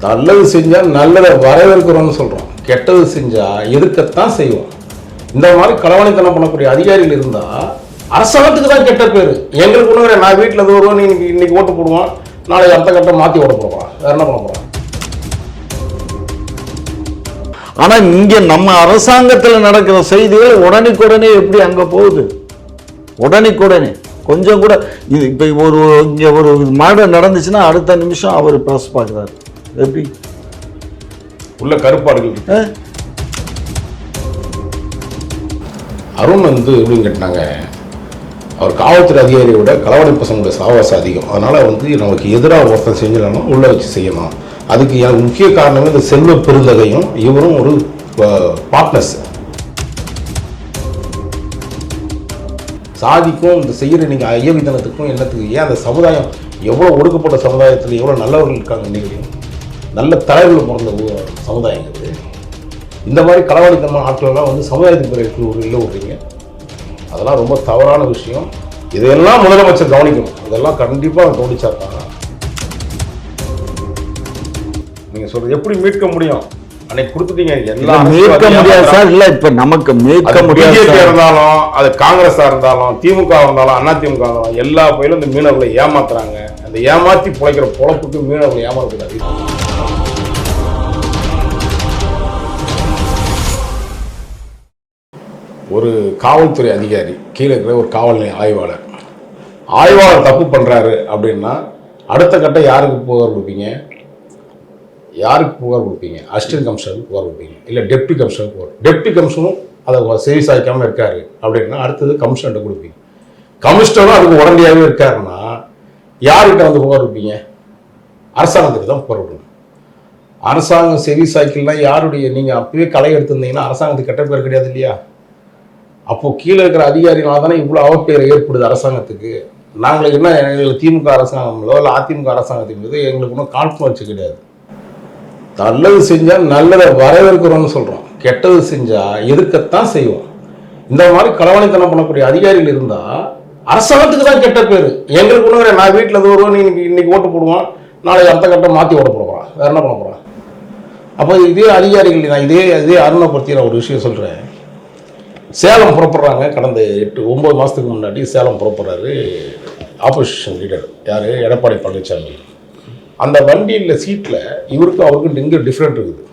நல்லது செஞ்சால் நல்லதை வரவேற்கிறோம்னு சொல்கிறோம், கெட்டது செஞ்சால் எதுக்கத்தான் செய்வோம். இந்த மாதிரி களவாணித்தனம் பண்ணக்கூடிய அதிகாரிகள் இருந்தால் அரசாங்கத்துக்கு தான் கெட்ட பேர். எங்களுக்கு ஒன்று, நான் வீட்டில் எது வருவோம், இன்னைக்கு ஓட்டு போடுவான், நாளைக்கு அடுத்த கட்டம் மாற்றி ஓட போடுவான், வேற என்ன பண்ண போகிறான். ஆனால் இங்கே நம்ம அரசாங்கத்தில் நடக்கிற செய்திகள் உடனுக்குடனே எப்படி அங்கே போகுது? உடனுக்குடனே கொஞ்சம் கூட இது இப்போ இங்கே ஒரு மர்டர் நடந்துச்சுன்னா அடுத்த நிமிஷம் அவர் ப்ரெஸ் பார்க்குறாரு. எப்படி உள்ள கருப்பாடுகள். அருண் எப்படின்னு கேட்டாங்க, அவர் காவல்துறை அதிகாரியை விட களவாணி பசங்களுடைய சாவாசம் அதிகம். அதனால் நமக்கு எதிராக ஒருத்தன் செஞ்சிடணும், உள்ள வச்சு செய்யணும். அதுக்கு எனக்கு முக்கிய காரணமே இந்த செல்வ பெருந்தகையும் இவரும் ஒரு பார்ட்னர்ஸ். சாதிக்கும் இந்த செய்கிற நீங்கள் ஐயவித்தனத்துக்கும் என்னத்துக்கு? ஏன் அந்த சமுதாயம் எவ்வளோ ஒடுக்கப்பட்ட சமுதாயத்தில் எவ்வளோ நல்லவர்கள் இருக்காங்க, இன்றைக்கி நல்ல தலைவர்கள் பிறந்த சமுதாயங்கிறது. இந்த மாதிரி களவாணித்தனமான ஆட்கள்லாம் சமுதாயத்துக்கு பிறகு ஒரு இல்லை விட்றீங்க. அதெல்லாம் ரொம்ப தவறான விஷயம். இதையெல்லாம் முதலமைச்சர் கவனிக்கணும். இதெல்லாம் கண்டிப்பாக கவனிச்சாருக்காங்க. நீங்கள் சொல்கிறது எப்படி மீட்க முடியும்? அன்னைக்கு கொடுத்துட்டீங்க, எல்லாம் மீட்க முடியாது சார். இல்லை, இப்போ நமக்கு மீட்க முடியாது. இருந்தாலும் அது காங்கிரஸாக இருந்தாலும் திமுக இருந்தாலும் அதிமுக இருந்தாலும் எல்லா பயிலும் இந்த மீனவர்களை ஏமாத்துறாங்க. அந்த ஏமாற்றி பிழைக்கிற பொழப்புக்கு மீனவர்களை ஏமாறக்கூடாது. ஒரு காவல்துறை அதிகாரி கீழே இருக்கிற ஒரு காவல் நிலைய ஆய்வாளர் தப்பு பண்ணுறாரு அப்படின்னா அடுத்த கட்டம் யாருக்கு புகார் கொடுப்பீங்க? அசிஸ்டன்ட் கமிஷனருக்கு புகார் கொடுப்பீங்க, இல்லை டெப்டி கமிஷனருக்கு புகார். டெப்டி கமிஷனும் அதை செவி சாய்க்காமல் இருக்காரு அப்படின்னா அடுத்தது கமிஷனர்கிட்ட கொடுப்பீங்க. கமிஷனரும் அதுக்கு உடனடியாகவே இருக்காருன்னா யார்கிட்ட புகார் கொடுப்பீங்க? அரசாங்கத்துக்கு தான் புகார் கொடுக்கணும். அரசாங்கம் செவி சாய்க்கல்னால் யாருடைய? நீங்கள் அப்பவே களை எடுத்திருந்தீங்கன்னா அரசாங்கத்துக்கு கெட்ட பேர் கிடையாது இல்லையா? அப்போது கீழே இருக்கிற அதிகாரிகளால் தானே இவ்வளோ அவப்பேர் ஏற்படுது அரசாங்கத்துக்கு. நாங்களுக்கு என்ன, எங்களுக்கு திமுக அரசாங்கங்களோ இல்லை அதிமுக அரசாங்கத்தின் மீது எங்களுக்கு ஒன்றும் காழ்ப்புணர்ச்சி கிடையாது. நல்லது செஞ்சால் நல்லதை வரவேற்கிறோம்னு சொல்கிறோம், கெட்டது செஞ்சால் எதுக்கத்தான் செய்வோம். இந்த மாதிரி களவாணித்தனம் பண்ணக்கூடிய அதிகாரிகள் இருந்தால் அரசாங்கத்துக்கு தான் கெட்ட பேர். எங்களுக்கு ஒன்று, நான் வீட்டில் எது வருவோம், இன்னைக்கு ஓட்டு போடுவான், நாளைக்கு அடுத்த கட்டம் மாற்றி ஓட போடுவான், வேற என்ன பண்ண போகிறான். அப்போ இதே அதிகாரிகள், நான் இதே அருணை பற்றி நான் ஒரு விஷயம் சொல்கிறேன். சேலம் புறப்படுறாங்க. கடந்த 8-9 மாதத்துக்கு முன்னாடி சேலம் புறப்படுறாரு ஆப்போசிஷன் லீடர் யார், எடப்பாடி பழனிசாமி. அந்த வண்டியில் சீட்டில் இவருக்கு அவருக்கு இங்கே டிஃப்ரெண்ட் இருக்குது.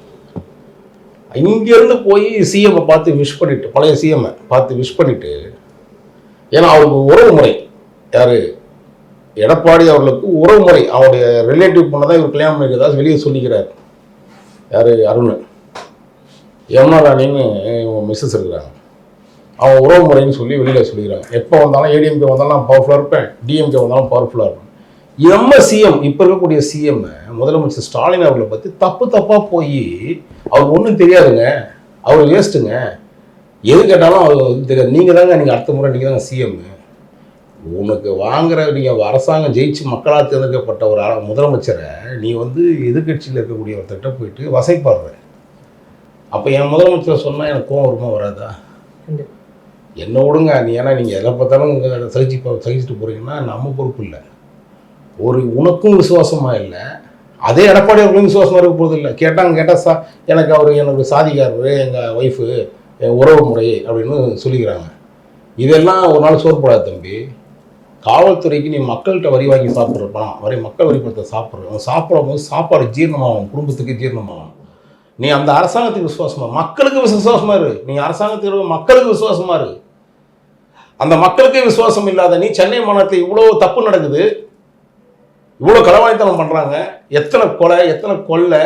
இங்கேருந்து போய் சிஎம்மை பார்த்து விஷ் பண்ணிவிட்டு, பழைய சிஎம்மை பார்த்து விஷ் பண்ணிவிட்டு, ஏன்னா அவருக்கு உறவு முறை யார், எடப்பாடி அவர்களுக்கு உறவு முறை, அவருடைய ரிலேட்டிவ் பொண்ணை தான் இவர் கல்யாணம் பண்ணிக்கிறதா வெளியே சொல்லிக்கிறார். யார், அருண். யமுனா ராணின்னு மிஸ்ஸஸ் இருக்கிறாங்க, அவன் உறவு முறைன்னு சொல்லி வெளியில் சொல்லிக்கிறாங்க. எப்போ வந்தாலும் ஏடிஎம்கே வந்தாலும் நான் பவர்ஃபுல்லாக இருப்பேன், டிஎம்கே வந்தாலும் பவர்ஃபுல்லாக இருப்பேன். சிஎம் இப்போ இருக்கக்கூடிய சிஎம் முதலமைச்சர் ஸ்டாலின் அவர்களை பற்றி தப்பாக போய் அவருக்கு ஒன்றும் தெரியாதுங்க, அவர் வேஸ்ட்டுங்க, எது கேட்டாலும் அவர் தெரியாது. நீங்கள் அடுத்த முறை நீங்கள் தாங்க சிஎம். உனக்கு வாங்குற நீங்கள் அரசாங்கம் ஜெயிச்சு மக்களால் தேர்ந்தெடுக்கப்பட்ட ஒரு முதலமைச்சரை நீ எதிர்கட்சியில் இருக்கக்கூடிய ஒருத்தட்ட போயிட்டு வசைப்பாடுற. அப்போ என் முதலமைச்சரை சொன்னால் எனக்கு கோவம் வருமா வராதா? என்ன விடுங்க நீ, ஏன்னா நீங்கள் எதை பார்த்தாலும் சகிச்சுட்டு போகிறீங்கன்னா நம்ம பொறுப்பு இல்லை. உனக்கும் விசுவாசமாக இல்லை, அதே எடப்பாடி அவர்களும் விசுவாசமாக இருக்க போகிறது இல்லை. கேட்டால் எனக்கு சாதிக்காரரு, எங்கள் ஒய்ஃபு, என் உறவு முறை அப்படின்னு சொல்லிக்கிறாங்க. இதெல்லாம் ஒரு நாள் சோறுபடாது தம்பி. காவல்துறைக்கு நீ மக்கள்கிட்ட வரி வாங்கி சாப்பிட்றப்பான், மக்கள் வரி பணத்தை சாப்பிடும்போது சாப்பாடு ஜீரணமாகும், குடும்பத்துக்கு ஜீரணமாகும். நீ அந்த அரசாங்கத்துக்கு விசுவாசமாக, மக்களுக்கு விசுவாசமாக இரு. நீ அரசாங்கத்துக்கு மக்களுக்கு விசுவாசமாக இரு. அந்த மக்களுக்கே விசுவாசம் இல்லாத நீ சென்னை மாநகரத்தில் இவ்வளோ தப்பு நடக்குது, இவ்வளோ களவாணித்தனம் பண்ணுறாங்க, எத்தனை கொலை, எத்தனை கொள்ளை,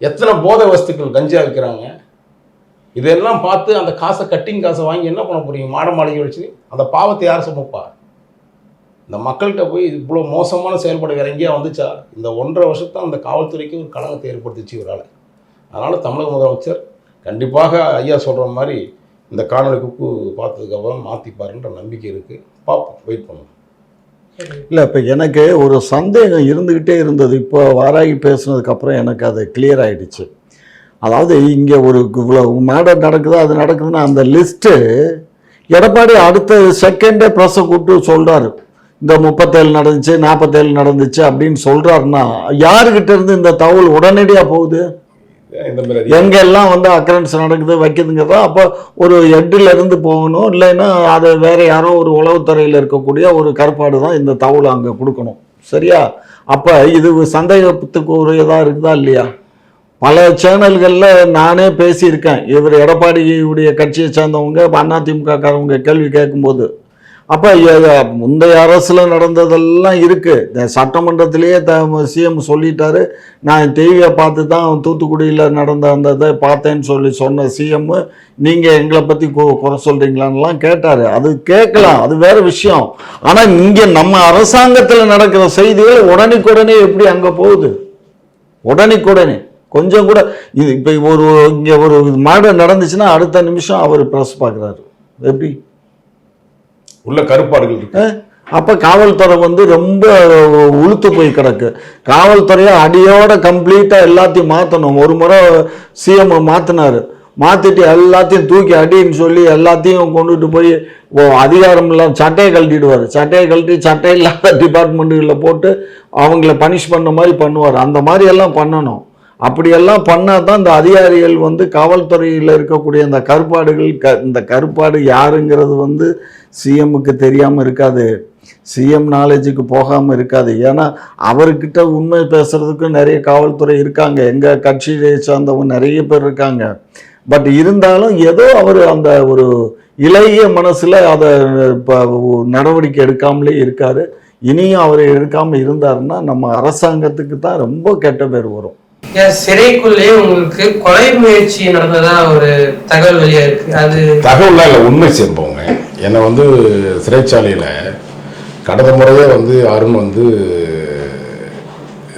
எத்தனை போதை வஸ்துக்கள் கஞ்சா வைக்கிறாங்க. இதெல்லாம் பார்த்து அந்த கட்டிங் காசை வாங்கி என்ன பண்ண போறீங்க? மாளிகை வச்சு அந்த பாவத்தை யார் சுமப்பா? இந்த மக்கள்கிட்ட போய் இவ்வளோ மோசமான செயல்பாடு வேற எங்கேயா வந்துச்சா? இந்த 1.5 வருஷத்தான் அந்த காவல்துறைக்கு ஒரு களங்கத்தை ஏற்படுத்திச்சு இவரால். அதனால் தமிழக முதலமைச்சர் கண்டிப்பாக ஐயா சொல்கிற மாதிரி இந்த காணொலி குக்கு பார்த்ததுக்கப்புறம் மாற்றிப்பாருன்ற நம்பிக்கை இருக்குது. பார்ப்போம், வெயிட் பண்ணுவோம். இல்லை, இப்போ எனக்கு ஒரு சந்தேகம் இருந்துக்கிட்டே இருந்தது. இப்போ வாராகி பேசுனதுக்கப்புறம் எனக்கு அது கிளியர் ஆகிடுச்சு. அதாவது இங்கே ஒரு இவ்வளோ மேடர் நடக்குது, அது நடக்குதுன்னா அந்த லிஸ்ட்டு எடப்பாடி அடுத்த செகண்டே ப்ரெஸ்ஸை கூப்பிட்டு சொல்கிறாரு, இந்த 37 நடந்துச்சு 47 நடந்துச்சு அப்படின்னு சொல்றாருன்னா யாருக்கிட்ட இருந்து இந்த தகவல் உடனடியா போகுது? இந்த மாதிரி எங்கெல்லாம் வந்து அக்கரன்ஸ் நடக்குது வைக்குதுங்கிறதா அப்போ ஒரு ஹெட்டில் இருந்து போகணும், இல்லைன்னா அதை வேற யாரோ ஒரு உளவுத்துறையில் இருக்கக்கூடிய ஒரு கருப்பாடு தான் இந்த தகவலை அங்கே கொடுக்கணும். சரியா? அப்போ இது சந்தேகத்துக்கு உரியதாக இருக்குதா இல்லையா? பல சேனல்களில் நானே பேசியிருக்கேன். இவர் எடப்பாடியுடைய கட்சியை சேர்ந்தவங்க அதிமுக காரவங்க கேள்வி கேட்கும்போது, அப்போ முந்தைய அரசில் நடந்ததெல்லாம் இருக்குது. இந்த சட்டமன்றத்திலேயே சிஎம் சொல்லிட்டாரு, நான் டிவியை பார்த்து தான் தூத்துக்குடியில் நடந்த அந்த இதை பார்த்தேன்னு சொன்ன சிஎம், நீங்கள் எங்களை பற்றி குறை சொல்கிறீங்களான்லாம் கேட்டார். அது கேட்கலாம், அது வேறு விஷயம். ஆனால் இங்கே நம்ம அரசாங்கத்தில் நடக்கிற செய்திகள் உடனுக்குடனே எப்படி அங்கே போகுது? உடனுக்குடனே கொஞ்சம் கூட இது இப்போ இங்கே ஒரு மர்டர் நடந்துச்சுன்னா அடுத்த நிமிஷம் அவர் ப்ரெஸ் பார்க்குறாரு. எப்படி உள்ள கருப்பாடுகள் இருக்கு. அப்போ காவல்துறை வந்து ரொம்ப உளுத்து போய் கிடக்கு. காவல்துறையை அடியோட கம்ப்ளீட்டாக எல்லாத்தையும் மாற்றணும். ஒரு முறை சிஎம் மாற்றினார், மாற்றிட்டு எல்லாத்தையும் தூக்கி அடின்னு சொல்லி எல்லாத்தையும் கொண்டுட்டு போய் அதிகாரம் இல்லாமல் சட்டையை கழட்டிடுவார். சட்டையை கழட்டி சட்டை இல்லாத டிபார்ட்மெண்ட்டுகளில் போட்டு அவங்கள பனிஷ் பண்ண மாதிரி பண்ணுவார். அந்த மாதிரி எல்லாம் பண்ணணும். அப்படியெல்லாம் பண்ணால் தான் இந்த அதிகாரிகள் வந்து காவல்துறையில் இருக்கக்கூடிய இந்த கருப்பாடுகள் இந்த கருப்பாடு யாருங்கிறது வந்து சிஎம்முக்கு தெரியாமல் இருக்காது, சிஎம் நாலேஜுக்கு போகாமல் இருக்காது. ஏன்னா அவர்கிட்ட உண்மை பேசுகிறதுக்கு நிறைய காவல்துறை இருக்காங்க, எங்கள் கட்சியை சார்ந்தவங்க நிறைய பேர் இருக்காங்க. பட் இருந்தாலும் ஏதோ அவர் அந்த ஒரு இளைய மனசில் அதை இப்போ நடவடிக்கை எடுக்காமலே இருக்கார். இனியும் அவர் எடுக்காமல் இருந்தாருன்னா நம்ம அரசாங்கத்துக்கு தான் ரொம்ப கெட்ட பேர் வரும். சிறைக்குள்ளே உங்களுக்கு கொலை முயற்சி நடந்ததா ஒரு தகவல் வெளியா இருக்கு. அது தகவல்லாம் இல்லை, உண்மை சேர்ப்போங்க. என்னை வந்து சிறைச்சாலையில் கடந்த முறையே வந்து அருண் வந்து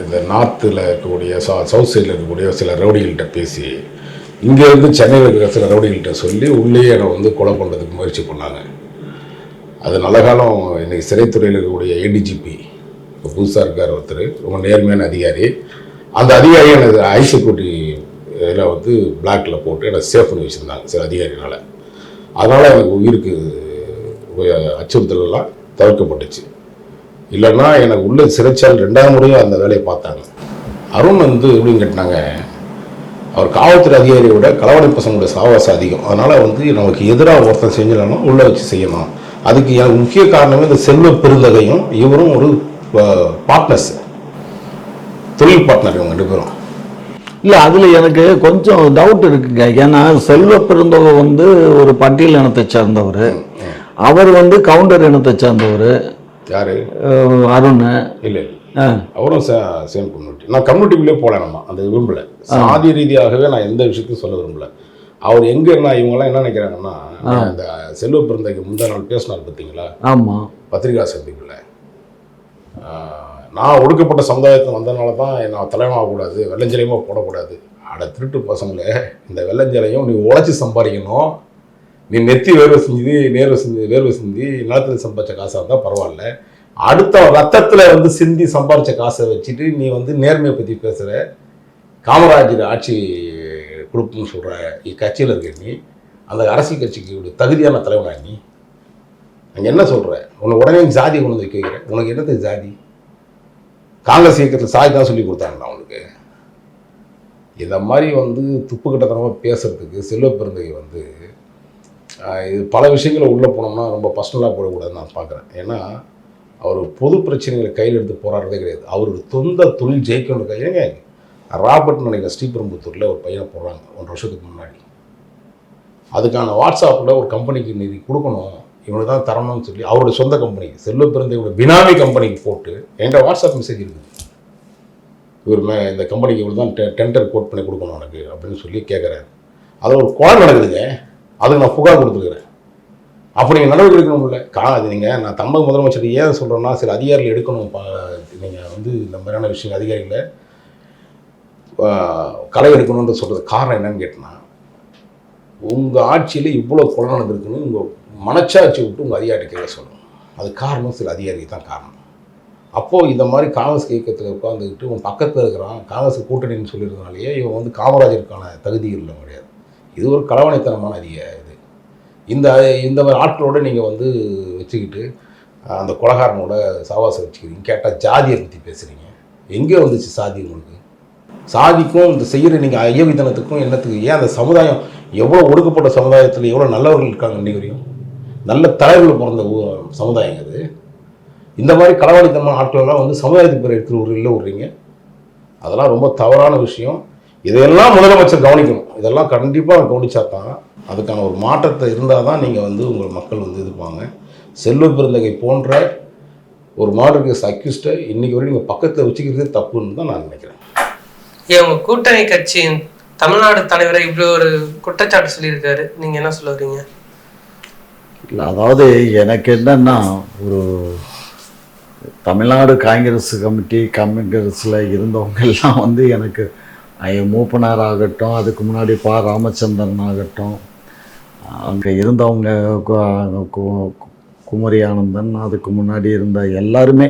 இந்த நார்த்தில் இருக்கக்கூடிய சவுத் சைடில் இருக்கக்கூடிய சில ரவுடிகள்கிட்ட பேசி இங்கேருந்து சென்னையில் இருக்கிற சில ரவுடிகள்கிட்ட சொல்லி உள்ளே என்னை வந்து கொலை பண்ணுறதுக்கு முயற்சி பண்ணாங்க. அது நல்ல காலம். இன்றைக்கி சிறைத்துறையில் இருக்கக்கூடிய ஏடிஜிபி இப்போ புதுசாக இருக்கார் ஒருத்தர், ரொம்ப நேர்மையான அதிகாரி. அந்த அதிகாரி எனக்கு ஹை செக்யூரிட்டி இதில் வந்து பிளாக்ல போட்டு எனக்கு சேஃப் பண்ணி வச்சுருந்தாங்க சில அதிகாரினால். அதனால் எனக்கு உயிருக்கு அச்சுறுத்தலாம் தவிர்க்கப்பட்டுச்சு. இல்லைன்னா எனக்கு உள்ள சிறைச்சால் 2ஆம் முறையும் அந்த வேலையை பார்த்தாங்க. அருண் வந்து எப்படின்னு கேட்டாங்க, அவர் காவல்துறை அதிகாரியை விட களவாணி பசங்களுடைய சாவாசம் அதிகம். அதனால் வந்து நமக்கு எதிராக ஒருத்தன் செஞ்சிடணும், உள்ளே வச்சு செய்யணும். அதுக்கு எனக்கு முக்கிய காரணமே இந்த செல்வ பெருந்தகையும் இவரும் ஒரு பார்ட்னர்ஸ், தொழில் பார்ட்னர் இவங்க 2 பேரும். இல்லை, அதில் எனக்கு கொஞ்சம் டவுட் இருக்குங்க. ஏன்னா செல்வ பெருந்தொகை வந்து ஒரு பட்டியல் இனத்தை சேர்ந்தவர், அவர் வந்து கவுண்டர் இனத்தை சேர்ந்தவர். யாரு? அருண். இல்லை, அவரும் சேம் கம்யூனிட்டி. நான் கம்யூனிட்டிக்குள்ளே போகல, நம்ம அந்த விரும்பல. சாதி ரீதியாகவே நான் எந்த விஷயத்தையும் சொல்ல விரும்பல. அவர் எங்கே நான் இவங்கெல்லாம் என்ன நினைக்கிறாங்கன்னா, இந்த செல்வ பெருந்தகைக்கு முந்தா நாள் பேசினார் பார்த்தீங்களா? ஆமாம், பத்திரிகா சந்திப்பில். நான் ஒடுக்கப்பட்ட சமுதாயத்தில் வந்ததுனால தான் நான் தலைவனாகக்கூடாது, வெள்ளஞ்சலையமாக போடக்கூடாது. அட திருட்டு பசங்களே, இந்த வெள்ளஞ்சலையும் நீ உழைச்சி சம்பாதிக்கணும். நீ நெத்தி வேர்வை செஞ்சு வேர்வை சிந்தி நிலத்தில் சம்பாதிச்ச காசாக இருந்தால் பரவாயில்ல. அடுத்த ரத்தத்தில் வந்து சிந்தி சம்பாதிச்ச காசை வச்சுட்டு நீ வந்து நேர்மையை பற்றி பேசுகிற, காமராஜர் ஆட்சி கொடுப்புன்னு சொல்கிற கட்சியில் இருக்க நீ, அந்த அரசியல் கட்சிக்கு தகுதியான தலைவனா நீ? அங்கே என்ன சொல்கிற? உன்னை உடனே ஜாதி கொண்டு வந்து கேட்குறேன். உனக்கு என்னது ஜாதி? காங்கிரஸ் இயக்கத்தில் சாதி தான் சொல்லி கொடுத்தாங்களா அவனுக்கு? இந்த மாதிரி வந்து துப்புக்கிட்டத்தனமாக பேசுகிறதுக்கு செல்வ பெருந்தகை வந்து இது பல விஷயங்களை உள்ளே போனோம்னா ரொம்ப பர்சனலாக போடக்கூடாதுன்னு நான் பார்க்குறேன். ஏன்னா அவர் பொது பிரச்சனைகளை கையில் எடுத்து போராடுறதே கிடையாது. அவரோட சொந்த தொழில் ஜெயிக்கணும் கையிலங்க. ராபர்ட்னு நினைக்கிற ஸ்ரீபெரும்புத்தூரில் ஒரு பையனை போடுறாங்க 1 வருஷத்துக்கு முன்னாடி. அதுக்கான வாட்ஸ்அப்பில் ஒரு கம்பெனிக்கு நிதி கொடுக்கணும், இவனுக்கு தான் தரணும்னு சொல்லி அவருடைய சொந்த கம்பெனிக்கு, செல்வ பெருந்தகையோட பினாமி கம்பெனிக்கு போட்டு என்கிட்ட வாட்ஸ்அப் மெசேஜ் இருக்குது. இவர் இந்த கம்பெனிக்கு இவர் தான் டெண்டர் கோட் பண்ணி கொடுக்கணும் எனக்கு அப்படின்னு சொல்லி கேட்குறாரு. அதில் ஒரு கொலை நடக்குதுங்க, அதுக்கு நான் புகார் கொடுத்துருக்குறேன். அப்போ நீங்கள் நடவடிக்கை எடுக்கணும்ல. அது நீங்கள் நான் தமிழக முதலமைச்சர் ஏன் சொல்கிறேன்னா, சில அதிகாரிகள் எடுக்கணும். நீங்கள் வந்து இந்த மாதிரியான விஷயம் அதிகாரிகளை களை எடுக்கணுன்ற சொல்கிறது காரணம் என்னன்னு கேட்டேன்னா, உங்கள் ஆட்சியில் இவ்வளோ கொலை நடந்திருக்குன்னு உங்கள் மனச்சாட்சி விட்டு உங்கள் அதிகாரிகிட்ட கேட்க சொல்லணும். அது காரணம் சில அதிகாரிகள் தான் காரணம். அப்போது இந்த மாதிரி காங்கிரஸ் இயக்கத்தில் உட்காந்துக்கிட்டு உன் பக்கத்தில் இருக்கிறான், காங்கிரஸ் கூட்டணின்னு சொல்லியிருந்தனாலேயே இவன் வந்து காமராஜருக்கான தகுதிகள் இல்லை கிடையாது. இது ஒரு களவாணித்தனமான இது. இந்த மாதிரி ஆட்களோடு நீங்கள் வந்து வச்சுக்கிட்டு அந்த கொலகாரனோட சாவாசம் வச்சுக்கிறீங்க. கேட்டால் ஜாதியை பற்றி பேசுகிறீங்க. எங்கே வந்துச்சு சாதி உங்களுக்கு? சாதிக்கும் இந்த செய்கிற நீங்கள் ஐயவித்தனத்துக்கும் என்னத்துக்கு? ஏன் அந்த சமுதாயம் எவ்வளோ ஒடுக்கப்பட்ட சமுதாயத்தில் எவ்வளோ நல்லவர்கள் இருக்காங்க இன்றைக்கு வரையும்? நல்ல தலைவர்கள் பிறந்த சமுதாயம் அது. இந்த மாதிரி களவாளித்தனமான ஆட்களெல்லாம் வந்து சமுதாயத்துக்கு பேர் எடுத்துகிட்டு ஊரில் விடுறீங்க. அதெல்லாம் ரொம்ப தவறான விஷயம். இதையெல்லாம் முதலமைச்சர் கவனிக்கணும். இதெல்லாம் கண்டிப்பாக கவனிச்சா தான் அதுக்கான ஒரு மாற்றத்தை இருந்தால் தான் நீங்கள் வந்து உங்கள் மக்கள் வந்து இருப்பாங்க. செல்வ பெருந்தகை போன்ற ஒரு மாடல் கேஸ் அக்யூஸ்டை இன்னைக்கு வரைக்கும் நீங்கள் பக்கத்தில் வச்சுக்கிறதே தப்புன்னு தான் நான் நினைக்கிறேன். ஏன் உங்கள் கூட்டணி கட்சியின் தமிழ்நாடு தலைவரை இப்படி ஒரு குற்றச்சாட்டு சொல்லியிருக்காரு, நீங்கள் என்ன சொல்ல வரீங்க? இல்லை, அதாவது எனக்கு என்னன்னா, ஒரு தமிழ்நாடு காங்கிரஸ் கமிட்டி காங்கிரஸில் இருந்தவங்க எல்லாம் வந்து எனக்கு மூப்பனார் ஆகட்டும், அதுக்கு முன்னாடி ராமச்சந்திரன் ஆகட்டும், அங்கே இருந்தவங்க குமரி ஆனந்தன், அதுக்கு முன்னாடி இருந்த எல்லாருமே,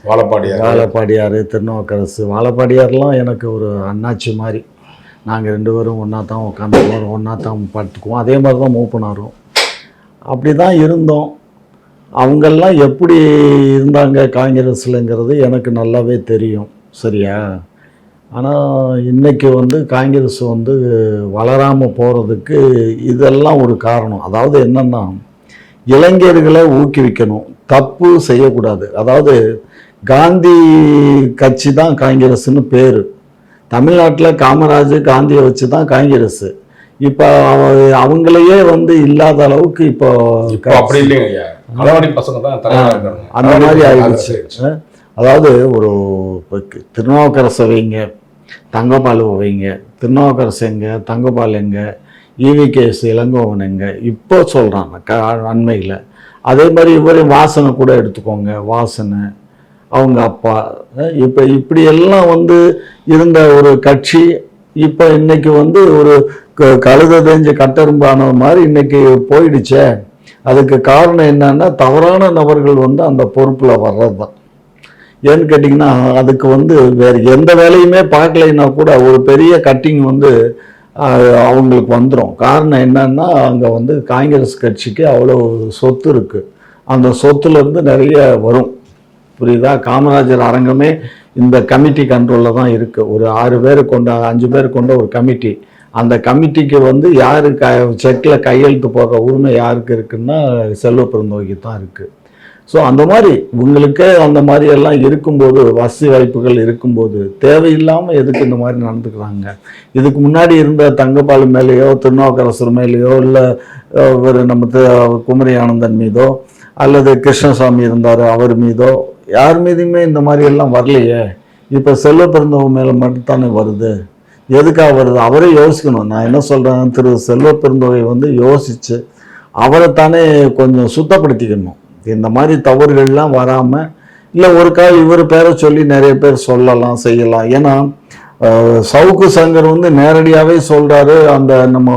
வாழப்பாடியார், திருநாவுக்கரசு, வாழப்பாடியார்லாம் எனக்கு ஒரு அண்ணாச்சி மாதிரி. நாங்கள் 2 பேரும் ஒன்றா தான் உட்காந்துக்குவோம், ஒன்றா தான் படுத்துக்குவோம். அதே மாதிரி தான் மூப்பனாரும் அப்படி தான் இருந்தோம். அவங்கெல்லாம் எப்படி இருந்தாங்க காங்கிரஸ்லங்கிறது எனக்கு நல்லாவே தெரியும், சரியா? ஆனால் இன்றைக்கி வந்து காங்கிரஸ் வந்து வளராமல் போகிறதுக்கு இதெல்லாம் ஒரு காரணம். அதாவது என்னென்னா, இளைஞர்களை ஊக்குவிக்கணும், தப்பு செய்யக்கூடாது. அதாவது காந்தி கட்சி தான் காங்கிரஸ்னு பேர். தமிழ்நாட்டில் காமராஜ் காந்தியை வச்சு தான் காங்கிரஸ். இப்போ அவங்களையே வந்து இல்லாத அளவுக்கு இப்போ அப்படி இல்லைங்க, பசங்க தான் அந்த மாதிரி ஆகிடுச்சு. அதாவது ஒரு திருநாவுக்கரசை வைங்க, தங்கபாலுவை வைங்க, திருநாவுக்கரசு எங்க, தங்கபால் எங்க, EVKS இளங்கோவன் எங்க, இப்போ சொல்கிறாங்க அண்மையில். அதே மாதிரி இவரே வாசனை கூட எடுத்துக்கோங்க, வாசனை அவங்க அப்பா. இப்போ இப்படியெல்லாம் வந்து இருந்த ஒரு கட்சி இப்போ இன்னைக்கு வந்து ஒரு கழுத தெரிஞ்ச கட்டெரும்பான மாதிரி இன்னைக்கு போயிடுச்சே. அதுக்கு காரணம் என்னன்னா, தவறான நபர்கள் வந்து அந்த பொறுப்பில் வர்றது தான். ஏன்னு கேட்டிங்கன்னா, அதுக்கு வந்து வேறு எந்த வேலையுமே பார்க்கலைன்னா கூட ஒரு பெரிய கட்டிங் வந்து அவங்களுக்கு வந்துடும். காரணம் என்னன்னா, அங்கே வந்து காங்கிரஸ் கட்சிக்கு அவ்வளோ சொத்து இருக்குது. அந்த சொத்துலேருந்து நிறைய வரும், புரியுதா? காமராஜர் அரங்கமே இந்த கமிட்டி கண்ட்ரோலில் தான் இருக்குது. ஒரு 6 பேர் கொண்ட 5 பேர் கொண்ட ஒரு கமிட்டி. அந்த கமிட்டிக்கு வந்து யாரு செக்கில் கையெழுத்து போடுற உரிமை யாருக்கு இருக்குன்னா செல்வ பெருந்தகைக்கு தான் இருக்குது. ஸோ அந்த மாதிரி இவங்களுக்கே அந்த மாதிரி எல்லாம் இருக்கும்போது, வசதி வாய்ப்புகள் இருக்கும்போது, தேவையில்லாமல் எதுக்கு இந்த மாதிரி நடந்துக்கிறாங்க? இதுக்கு முன்னாடி இருந்த தங்கபாலு மேலேயோ, திருநாவுக்கரசர் மேலேயோ, இல்லை ஒரு நம்ம குமரி ஆனந்தன் மீதோ, அல்லது கிருஷ்ணசாமி இருந்தார் அவர் மீதோ, யார் மீதுமே இந்த மாதிரி எல்லாம் வரலையே. இப்போ செல்வ பெருந்தகை மேலே மட்டும்தானே வருது. எதுக்காக வருது? அவரே யோசிக்கணும். நான் என்ன சொல்கிறேன், திரு செல்வ பெருந்தகை வந்து யோசித்து அவரை தானே கொஞ்சம் சுத்தப்படுத்திக்கணும். இந்த மாதிரி தவறுகள்லாம் வராமல், இல்லை ஒரு கால் இவர் பேரை சொல்லி நிறைய பேர் சொல்லலாம், செய்யலாம். ஏன்னா சவுக்கு சங்கர் வந்து நேரடியாகவே சொல்கிறாரு, அந்த நம்ம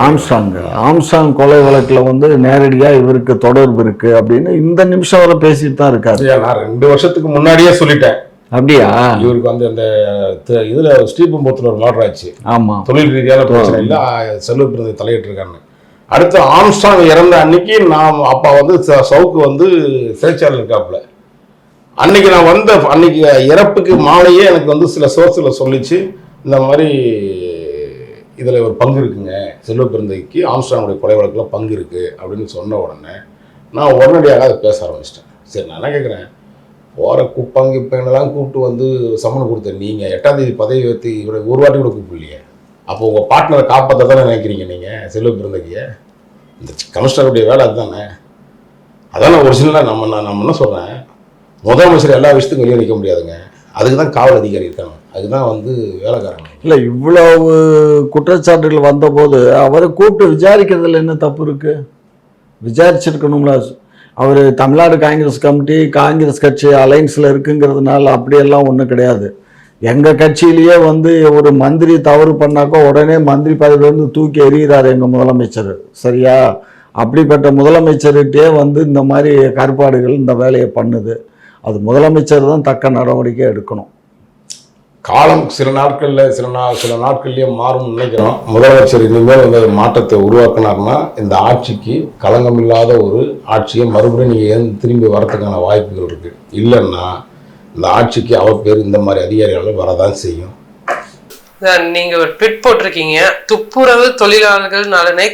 ஆம்ஸ்ட்ராங் கொலை வழக்கில் வந்து நேரடியாக இவருக்கு தொடர்பு இருக்குது அப்படின்னு இந்த நிமிஷம் வரை பேசிட்டு தான் இருக்காரு. நான் 2 வருஷத்துக்கு முன்னாடியே சொல்லிட்டேன். அப்படியா? இவருக்கு வந்து அந்த இதில் ஸ்ரீபெரும்புத்தூர்ல ஒரு மர்டர் ஆச்சு. ஆமாம், தொழில் ரீதியான பிரச்சனை இல்லை, செல்வ பெருந்தகை தலையிட்டு இருக்காங்க. அடுத்து ஆம்ஸ்ட்ராங் இறந்த அன்னைக்கு நான் அப்பா வந்து சவுக்கு வந்து சிறைச்சாலையில் இருக்காப்புல. அன்னைக்கு நான் வந்த அன்னைக்கு இறப்புக்கு மாலையே எனக்கு வந்து சில சோர்ஸில் சொல்லிச்சு, இந்த மாதிரி இதில் ஒரு பங்கு இருக்குங்க, செல்வ பெருந்தகைக்கு ஆம்ஸ்ட்ராங்குடைய கொலை வழக்கில் பங்கு இருக்குது அப்படின்னு சொன்ன உடனே நான் உடனடியாக அதை பேச ஆரம்பிச்சிட்டேன். சரி, நான் என்ன கேட்குறேன், போகிற குப்பாங்க இப்பெல்லாம் கூப்பிட்டு வந்து சம்மன் கொடுத்த நீங்கள் 8ஆம் தேதி பதவி ஏற்றி இவரை ஒரு வாட்டி கூட கூப்பிடலையே. அப்போ உங்கள் பார்ட்னரை காப்பாற்ற தானே நினைக்கிறீங்க நீங்கள் செல்வ பெருந்தகையை? இந்த கமிஷனருடைய வேலை அதுதானே. அதான் நான் ஒரிஜினலாக நம்ம என்ன சொல்கிறேன், முதலமைச்சர் எல்லா விஷயத்துக்கும் வெளியே நிற்க முடியாதுங்க. அதுக்கு தான் காவல் அதிகாரி இருக்காங்க, அதுதான் வந்து வேலைக்காரங்க. இல்லை, இவ்வளவு குற்றச்சாட்டுகள் வந்தபோது அவரை கூப்பிட்டு விசாரிக்கிறதுல என்ன தப்பு இருக்குது? விசாரிச்சிருக்கணும்ல. அவர் தமிழ்நாடு காங்கிரஸ் கமிட்டி காங்கிரஸ் கட்சி அலைன்ஸில் இருக்குங்கிறதுனால அப்படியெல்லாம் ஒன்றும் கிடையாது. எங்கள் கட்சியிலேயே வந்து ஒரு மந்திரி தவறு பண்ணாக்கோ உடனே மந்திரி பதவியிலேருந்து தூக்கி எறிகிறார் எங்கள் முதலமைச்சர், சரியா? அப்படிப்பட்ட முதலமைச்சர்கிட்டே வந்து இந்த மாதிரி கருப்பாடுகள் இந்த வேலையை பண்ணுது. அது முதலமைச்சர் தான் தக்க நடவடிக்கை எடுக்கணும். காலம் சில நாட்கள்லயே மாறும்னு நினைக்கிறோம். முதலமைச்சர் இனிமேல் வந்து மாற்றத்தை உருவாக்கினார்னா இந்த ஆட்சிக்கு களங்கமில்லாத ஒரு ஆட்சியை மறுபடியும் நீங்கள் திரும்பி வரதுக்கான வாய்ப்புகள் இருக்கு. இல்லைன்னா இந்த ஆட்சிக்கு அவப்பேர் இந்த மாதிரி அதிகாரிகள் வரதான் செய்யும். நீங்க ஒரு ட்வீட் போட்டிருக்கீங்க, துப்புரவு தொழிலாளர்கள் நலனை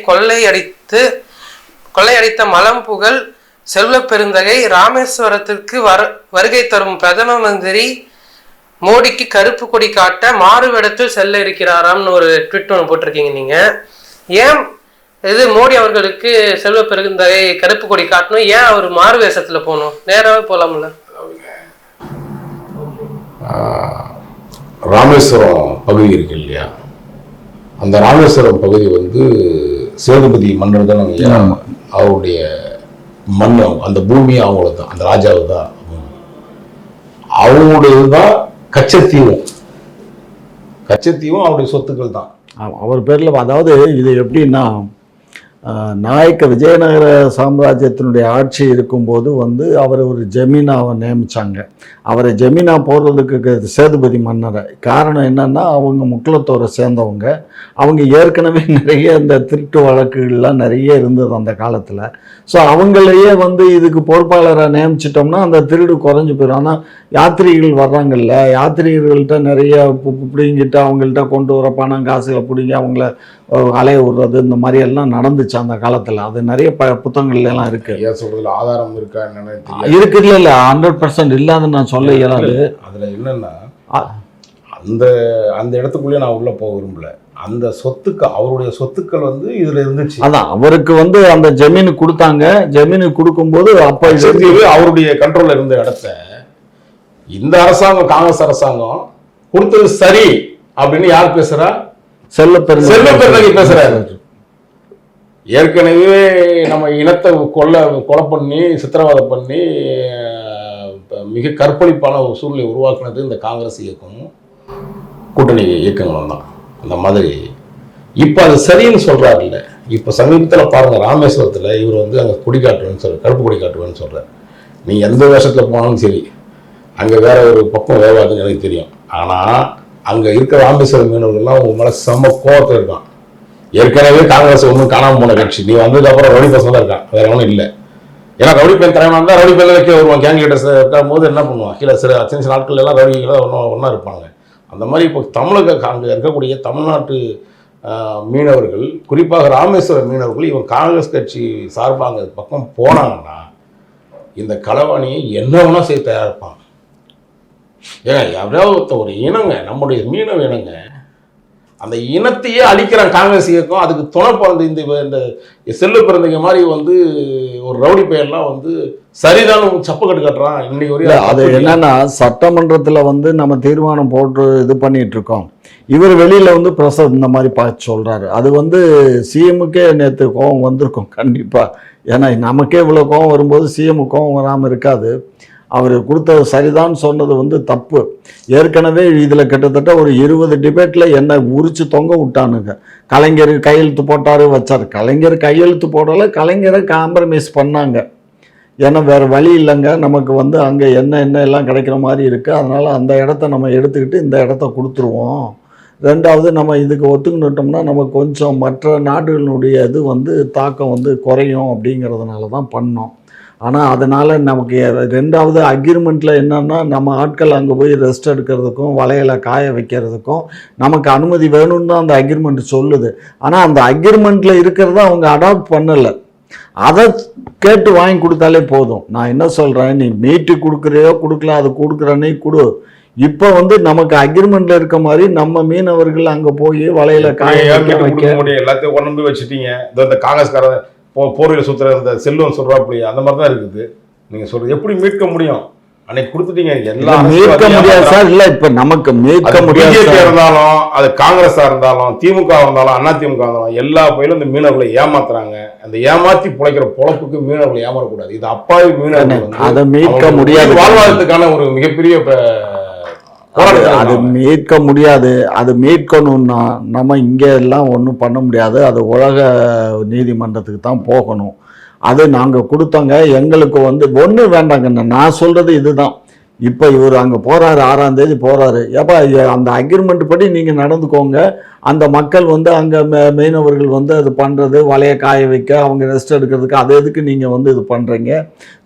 கொள்ளையடித்த மலம் புகழ் செல்வ பெருந்தகை ராமேஸ்வரத்திற்கு வருகை தரும் பிரதம மந்திரி மோடிக்கு கருப்பு கொடி காட்ட மாறு வேடத்தில் செல்ல இருக்கிறாராம்னு ஒரு ட்வீட் ஒன்று போட்டிருக்கீங்க. நீங்க ஏன் இது மோடி அவர்களுக்கு செல்வ பெருந்தகை கருப்பு கொடி காட்டணும்? ஏன் அவர் மாறு வேஷத்துல போகணும்? நேராவே போலாம்ல. ராமேஸ்வரம் பகுதி இருக்கு இல்லையா, அந்த ராமேஸ்வரம் பகுதி வந்து சேதுபதி மன்னர் தான் அவருடைய மண், அந்த பூமி அவங்களுக்கு தான், அந்த ராஜாவுக்கு தான், அவங்களுடையதுதான் கச்சத்தீவும் அவருடைய சொத்துக்கள் தான். அவர் பேரில். அதாவது இது எப்படின்னா, நாயக்க விஜயநகர சாம்ராஜ்யத்தினுடைய ஆட்சி இருக்கும்போது வந்து அவர் ஒரு ஜமீனாவை நியமித்தாங்க. அவரை ஜமீனா போடுறதுக்கு சேதுபதி மன்னரை. காரணம் என்னன்னா, அவங்க முக்குளத்தோரை சேர்ந்தவங்க. அவங்க ஏற்கனவே நிறைய இந்த திருட்டு வழக்குகள்லாம் நிறைய இருந்தது அந்த காலத்தில். ஸோ அவங்களையே வந்து இதுக்கு பொறுப்பாளராக நியமிச்சிட்டோம்னா அந்த திருடு குறைஞ்சி போயிடும். ஆனால் யாத்திரிகள் வர்றாங்கல்ல, யாத்திரிகர்கள்ட்ட நிறைய பிடிங்கிட்டு அவங்கள்ட்ட கொண்டு வர பணம் காசுகளை பிடிங்கி அவங்கள அலைய விடுறது, இந்த மாதிரி எல்லாம் நடந்துச்சு அந்த காலத்தில். அது நிறைய புத்தகங்கள்லாம் இருக்கு. சொல்றதுல ஆதாரம் இருக்கா இருக்கு. இல்லை 100% இல்லாத நான் சொல்ல இயலாது. அதுல என்னன்னா, அந்த இடத்துக்குள்ளே நான் உள்ள போக விரும்பல. அந்த அவருடைய சொத்துக்கள் வந்து இதுல இருந்துச்சு. அதான் அவருக்கு வந்து அந்த ஜமீனு கொடுத்தாங்க. ஜமீனு கொடுக்கும்போது அப்ப அவருடைய கண்ட்ரோல்ல இருந்த இடத்த இந்த அரசாங்கம், காங்கிரஸ் அரசாங்கம் கொடுத்தது சரி அப்படின்னு யார் பேசுறா? செல்வ பெருந்தகை பேசுறாரு. ஏற்கனவே நம்ம இனத்தை கொலை பண்ணி சித்திரவதை பண்ணி மிக கற்பழிப்பான ஒரு சூழ்நிலை உருவாக்குனது இந்த காங்கிரஸ் இயக்கமும் கூட்டணி இயக்கங்களும் தான். அந்த மாதிரி இப்போ அது சரின்னு சொல்றாரு இல்லை. இப்போ சமீபத்தில் பாருங்க, ராமேஸ்வரத்தில் இவர் வந்து அங்கே கொடி காட்டுவேன்னு சொல்ற, கருப்பு கொடி காட்டுவேன்னு சொல்றாரு. நீ எந்த வேஷத்தில் போனாலும் சரி, அங்கே வேற ஒரு பக்கம் வேவாதுன்னு எனக்கு தெரியும். ஆனால் அங்கே இருக்கிற ராமேஸ்வரம் மீனவர்கள்லாம் உங்க மேலே செம்ம கோவத்தில் இருக்கான். ஏற்கனவே காங்கிரஸ் ஒன்றும் காணாமல் போன கட்சி, நீ வந்ததுக்கு அப்புறம் ரவுடி பசங்க தான் இருக்கான், வேற ஒன்றும் இல்லை. ஏன்னா ரவுடி பையன் தலைவனாக இருந்தால் ரவுடி பையன் வைக்க வருவான். கேங் லீடர்ஸ் இருக்கும் போது என்ன பண்ணுவான், கீழே சின்ன நாட்கள் எல்லாம் ரவுடிகள் தான் ஒன்றா இருப்பாங்க. அந்த மாதிரி இப்போ அங்கே இருக்கக்கூடிய தமிழ்நாட்டு மீனவர்கள், குறிப்பாக ராமேஸ்வர மீனவர்கள், இவன் காங்கிரஸ் கட்சி சார்பாக அங்கே பக்கம் போனாங்கன்னா இந்த களவாணியை என்ன வேணா செய்ய தயாராக இருப்பாங்க. ஏங்க யாராவது ஒரு இனங்க, நம்முடைய மீனவ இனங்க, அந்த இனத்தையே அழிக்கிறான் காங்கிரஸ் இயக்கம். அதுக்கு துணை பிறந்த இந்த செல்வ பிறந்தங்க மாதிரி வந்து ஒரு ரவுடி பெயர்லாம் வந்து சரிதான் சப்பக்கட்டு கட்டுறான் இன்னைக்கு வரையும். அது என்னன்னா, சட்டமன்றத்தில் வந்து நம்ம தீர்மானம் போட்டு இது பண்ணிட்டு இருக்கோம். இவர் வெளியில வந்து பிரசாத் இந்த மாதிரி பார்த்து சொல்றாரு. அது வந்து சிஎம்முக்கே நேற்று கோவம் வந்திருக்கும் கண்டிப்பா. ஏன்னா நமக்கே இவ்வளோ கோவம் வரும்போது சிஎம் கோவம் வராமல் இருக்காது. அவர் கொடுத்தது சரிதான் சொன்னது வந்து தப்பு. ஏற்கனவே இதில் கிட்டத்தட்ட ஒரு 20 டிபேட்டில் என்னை உரிச்சு தொங்க விட்டானுங்க. கலைஞர் கையெழுத்து போட்டார் வச்சார். கலைஞர் கையெழுத்து போடலை, கலைஞரை காம்ப்ரமைஸ் பண்ணாங்க. ஏன்னா வேறு வழி இல்லைங்க, நமக்கு வந்து அங்கே என்ன எல்லாம் கிடைக்கிற மாதிரி இருக்குது, அதனால் அந்த இடத்த நம்ம எடுத்துக்கிட்டு இந்த இடத்த கொடுத்துருவோம். ரெண்டாவது, நம்ம இதுக்கு ஒத்துக்கிட்டோம்னா நமக்கு கொஞ்சம் மற்ற நாடுகளுடைய இது வந்து தாக்கம் வந்து குறையும் அப்படிங்கிறதுனால தான் பண்ணோம். ஆனால் அதனால் நமக்கு ரெண்டாவது அக்ரிமெண்ட்டில் என்னென்னா, நம்ம ஆட்கள் அங்கே போய் ரெஸ்ட் எடுக்கிறதுக்கும் வலையில் காய வைக்கிறதுக்கும் நமக்கு அனுமதி வேணும்னு தான் அந்த அக்ரிமெண்ட் சொல்லுது. ஆனால் அந்த அக்ரிமெண்ட்டில் இருக்கிறத அவங்க அடாப்ட் பண்ணலை. அதை கேட்டு வாங்கி கொடுத்தாலே போதும். நான் என்ன சொல்கிறேன், நீ மீட்டு கொடுக்குறியோ கொடுக்கல, அது கொடுக்குறனே கொடு. இப்போ வந்து நமக்கு அக்ரிமெண்ட்ல இருக்க மாதிரி நம்ம மீனவர்கள் அங்கே போய் வலையில காய வைக்க முடியும். எல்லாத்தையும் கொண்டு போய் வச்சுட்டீங்க. இந்த காங்கிரஸ்கார போர்வையில் சுற்றுற அந்த செல்வம் சொல்றாப்படி அந்த மாதிரி தான் இருக்குது. நீங்க சொல்றது எப்படி மீட்க முடியும்? அன்னைக்கு கொடுத்துட்டீங்க, எல்லாம் மீட்க முடியாது சார். இல்ல இப்ப நமக்கு மீட்க முடியாது இருந்தாலும், அது காங்கிரஸா இருந்தாலும், திமுக இருந்தாலும், அண்ணா திமுக இருந்தாலும், எல்லா பயிலும் இந்த மீனவர்களை ஏமாத்துறாங்க. அந்த ஏமாத்தி பிழைக்கிற பொழப்புக்கு மீனவர்களை ஏமாறக்கூடாது. இது அப்பாவி மீனவர்கள் அதை மீட்க முடியாது. வாழ்வாதாரத்துக்கான ஒரு மிகப்பெரிய அது மீட்க முடியாது. அது மீட்கணும்னா நம்ம இங்கே எல்லாம் ஒன்றும் பண்ண முடியாது. அது உலக நீதிமன்றத்துக்கு தான் போகணும். அது நாங்கள் கொடுத்தோங்க. எங்களுக்கு வந்து ஒன்றும் வேண்டாங்கண்ணா. நான் சொல்கிறது இதுதான், இப்போ இவர் அங்கே போகிறாரு 6ஆம் தேதி போகிறாரு. ஏப்பா அந்த அக்ரிமெண்ட் படி நீங்கள் நடந்துக்கோங்க. அந்த மக்கள் வந்து அங்கே மீனவர்கள் வந்து அது பண்ணுறது வலையை காய வைக்க அவங்க ரெஸ்ட் எடுக்கிறதுக்கு அது எதுக்கு நீங்கள் வந்து இது பண்ணுறீங்க?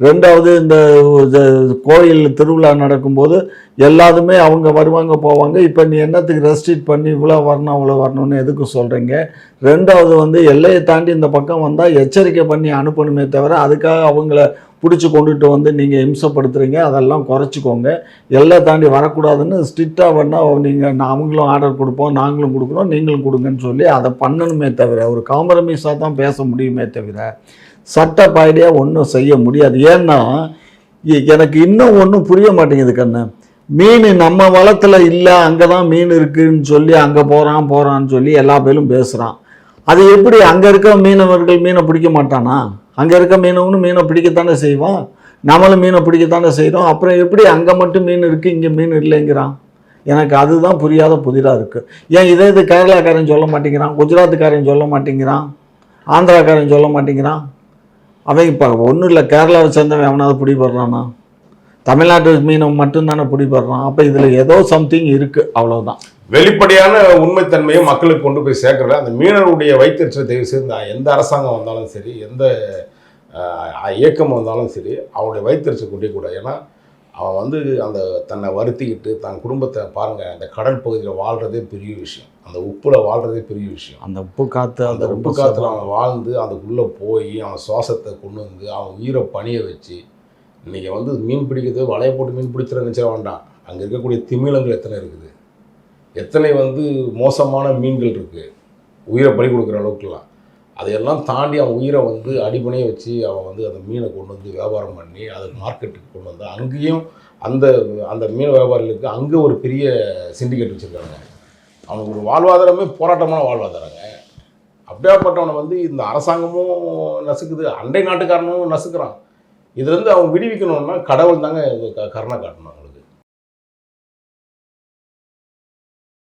ரெண்டாவது இந்த கோயில் திருவிழா நடக்கும்போது எல்லாருமே அவங்க வருவாங்க போவாங்க. இப்போ நீ என்னத்துக்கு ரெஸ்ட்ரிக்ட் பண்ணி இவ்வளோ வரணும் அவ்வளோ வரணும்னு எதுக்கு சொல்கிறீங்க? ரெண்டாவது வந்து எல்லையை தாண்டி இந்த பக்கம் வந்தால் எச்சரிக்கை பண்ணி அனுப்பணுமே தவிர அதுக்காக அவங்கள பிடிச்சி கொண்டுட்டு வந்து நீங்கள் இம்சப்படுத்துகிறீங்க. அதெல்லாம் குறைச்சிக்கோங்க. எல்லாம் தாண்டி வரக்கூடாதுன்னு ஸ்ட்ரிக்டாக பண்ணால் நீங்கள் அவங்களும் ஆர்டர் கொடுப்போம், நாங்களும் கொடுக்குறோம், நீங்களும் கொடுங்கன்னு சொல்லி அதை பண்ணணுமே தவிர ஒரு காம்ப்ரமைஸாக தான் பேச முடியுமே தவிர சட்டப்பாடியாக ஒன்றும் செய்ய முடியாது. ஏன்னா எனக்கு இன்னும் ஒன்றும் புரிய மாட்டேங்குது கண்ணு. மீன் நம்ம வளத்தில் இல்லை, அங்கே தான் மீன் இருக்குதுன்னு சொல்லி அங்கே போகிறான்னு சொல்லி எல்லா பேரும் பேசுகிறான். அது எப்படி அங்கே இருக்க மீனவர்கள் மீனை பிடிக்க மாட்டானா? அங்கே இருக்க மீனவனும் மீனை பிடிக்கத்தானே செய்வான், நம்மளும் மீனை பிடிக்கத்தானே செய்கிறோம். அப்புறம் எப்படி அங்கே மட்டும் மீன் இருக்குது இங்கே மீன் இல்லைங்கிறான்? எனக்கு அதுதான் புரியாத புதிராக இருக்குது. ஏன் இது கேரளாக்காரன் சொல்ல மாட்டேங்கிறான், குஜராத்துக்காரன் சொல்ல மாட்டேங்கிறான், ஆந்திராக்காரன் சொல்ல மாட்டேங்கிறான்? அவன் இப்போ ஒன்றும் இல்லை, கேரளாவை சேர்ந்தவன் எவனாவது பிடிபடுறானா? தமிழ்நாட்டு மீனை மட்டும்தானே பிடிபடுறான். அப்போ இதில் ஏதோ சம்திங் இருக்குது, அவ்வளோதான். வெளிப்படையான உண்மைத்தன்மையை மக்களுக்கு கொண்டு போய் சேர்க்கறத அந்த மீனவருடைய வைத்தறிச்சலை தயவு செய்து எந்த அரசாங்கம் வந்தாலும் சரி, எந்த இயக்கம் வந்தாலும் சரி, அவனுடைய வைத்தறிச்சல் கொண்டே கூடாது. ஏன்னா அவன் வந்து அந்த தன்னை வருத்திக்கிட்டு தன் குடும்பத்தை பாருங்கள், அந்த கடல் பகுதியில் வாழ்கிறதே பெரிய விஷயம், அந்த உப்பில் வாழ்கிறதே பெரிய விஷயம். அந்த உப்பு காற்று, அந்த உப்பு காற்றுல அவன் வாழ்ந்து அதுக்குள்ளே போய் அவன் சுவாசத்தை கொண்டு வந்து அவன் உயிரை பணிய வச்சு இன்றைக்கி வந்து மீன் பிடிக்கிறது வலையை போட்டு மீன் பிடிச்சிட நினச்ச வேண்டாம். அங்கே இருக்கக்கூடிய திமிலங்கள் எத்தனை இருக்குது, எத்தனை வந்து மோசமான மீன்கள் இருக்குது உயிரை பறி கொடுக்குற அளவுக்குலாம். அதையெல்லாம் தாண்டி அவன் உயிரை வந்து அடிபணையை வச்சு அவன் வந்து அந்த மீனை கொண்டு வந்து வியாபாரம் பண்ணி அதை மார்க்கெட்டுக்கு கொண்டு வந்து அங்கேயும் அந்த அந்த மீன் வியாபாரிகளுக்கு அங்கே ஒரு பெரிய சிண்டிகேட் வச்சுருக்காங்க. அவனுக்கு ஒரு வாழ்வாதாரமே போராட்டமான வாழ்வாதாரங்க. அப்படியாப்பட்டவனை வந்து இந்த அரசாங்கமும் நசுக்குது, அண்டை நாட்டுக்காரனும் நசுக்கிறான். இதுலேருந்து அவன் விடுவிக்கணும்னா கடவுள் தாங்க கருணை காட்டணும்.